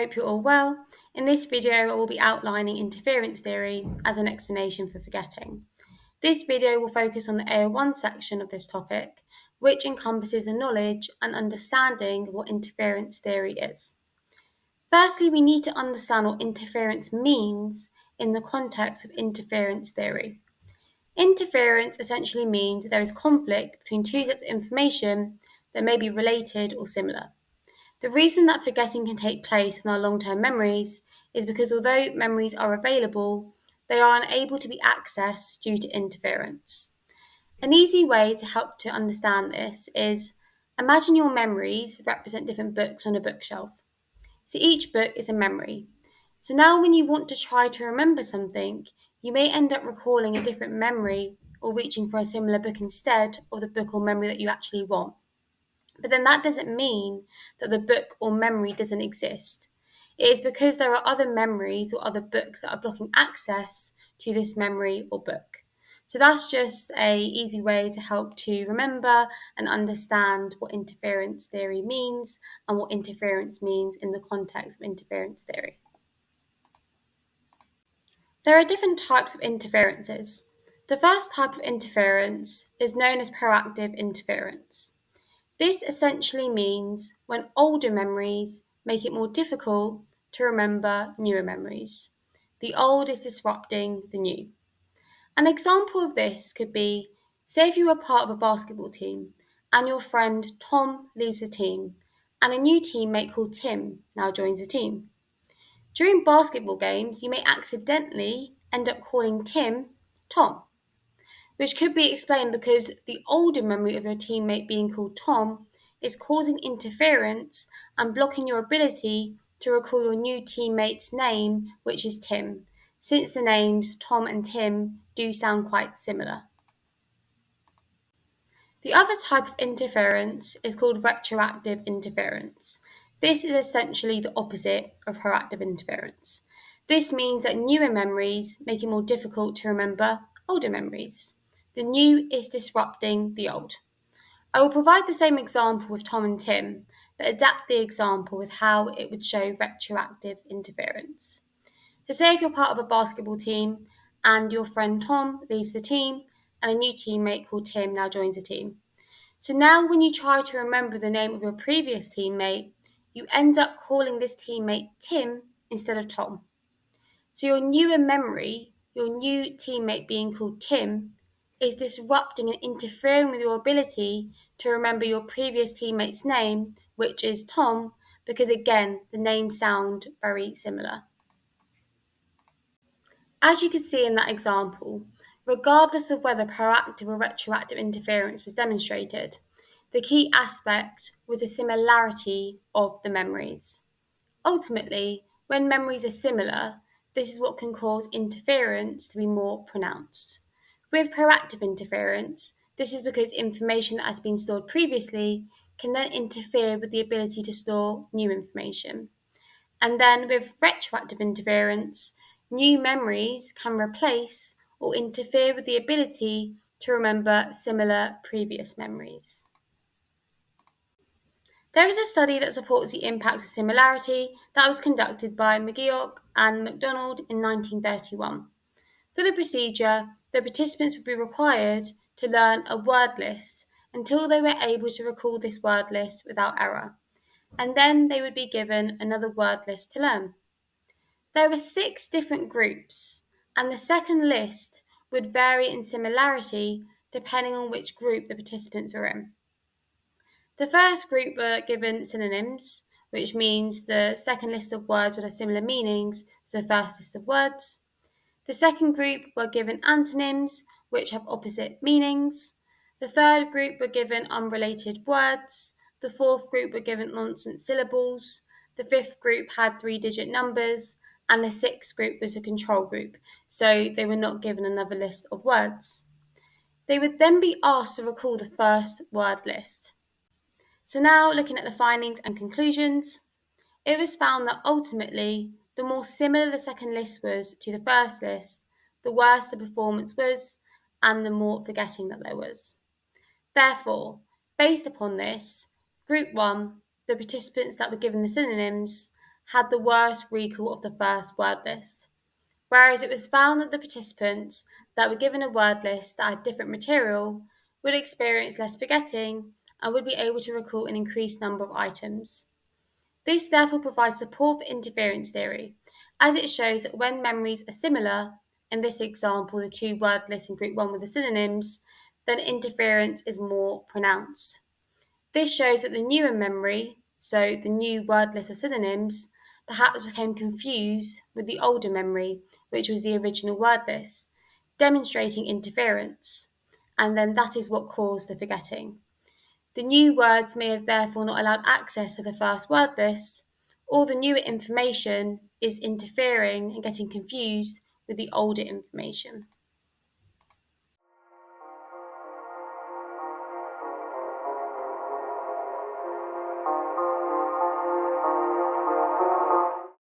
hope you're all well. In this video, I will be outlining interference theory as an explanation for forgetting. This video will focus on the AO1 section of this topic, which encompasses a knowledge and understanding of what interference theory is. Firstly, we need to understand what interference means in the context of interference theory. Interference essentially means that there is conflict between two sets of information that may be related or similar. The reason that forgetting can take place in our long-term memories is because although memories are available, they are unable to be accessed due to interference. An easy way to help to understand this is imagine your memories represent different books on a bookshelf. So each book is a memory. So now when you want to try to remember something, you may end up recalling a different memory or reaching for a similar book instead of the book or memory that you actually want. But then that doesn't mean that the book or memory doesn't exist. It is because there are other memories or other books that are blocking access to this memory or book. So that's just an easy way to help to remember and understand what interference theory means and what interference means in the context of interference theory. There are different types of interferences. The first type of interference is known as proactive interference. This essentially means when older memories make it more difficult to remember newer memories. The old is disrupting the new. An example of this could be, say if you were part of a basketball team and your friend Tom leaves the team and a new teammate called Tim now joins the team. During basketball games, you may accidentally end up calling Tim Tom, which could be explained because the older memory of your teammate being called Tom is causing interference and blocking your ability to recall your new teammate's name, which is Tim, since the names Tom and Tim do sound quite similar. The other type of interference is called retroactive interference. This is essentially the opposite of proactive interference. This means that newer memories make it more difficult to remember older memories. The new is disrupting the old. I will provide the same example with Tom and Tim, but adapt the example with how it would show retroactive interference. So say if you're part of a basketball team and your friend Tom leaves the team and a new teammate called Tim now joins the team. So now when you try to remember the name of your previous teammate, you end up calling this teammate Tim instead of Tom. So your newer memory, your new teammate being called Tim, is disrupting and interfering with your ability to remember your previous teammate's name, which is Tom, because again, the names sound very similar. As you could see in that example, regardless of whether proactive or retroactive interference was demonstrated, the key aspect was the similarity of the memories. Ultimately, when memories are similar, this is what can cause interference to be more pronounced. With proactive interference, this is because information that has been stored previously can then interfere with the ability to store new information. And then with retroactive interference, new memories can replace or interfere with the ability to remember similar previous memories. There is a study that supports the impact of similarity that was conducted by McGeoch and McDonald in 1931. For the procedure, the participants would be required to learn a word list until they were able to recall this word list without error, and then they would be given another word list to learn. There were 6 different groups, and the second list would vary in similarity depending on which group the participants were in. The first group were given synonyms, which means the second list of words would have similar meanings to the first list of words. The second group were given antonyms, which have opposite meanings. The third group were given unrelated words. The fourth group were given nonsense syllables. The fifth group had 3-digit numbers. And the sixth group was a control group, so they were not given another list of words. They would then be asked to recall the first word list. So now, looking at the findings and conclusions, it was found that ultimately, the more similar the second list was to the first list, the worse the performance was, and the more forgetting that there was. Therefore, based upon this, Group 1, the participants that were given the synonyms, had the worst recall of the first word list, whereas it was found that the participants that were given a word list that had different material would experience less forgetting and would be able to recall an increased number of items. This therefore provides support for interference theory, as it shows that when memories are similar, in this example the two word lists in group 1 with the synonyms, then interference is more pronounced. This shows that the newer memory, so the new word list of synonyms, perhaps became confused with the older memory, which was the original word list, demonstrating interference, and then that is what caused the forgetting. The new words may have therefore not allowed access to the first word list, or the newer information is interfering and getting confused with the older information.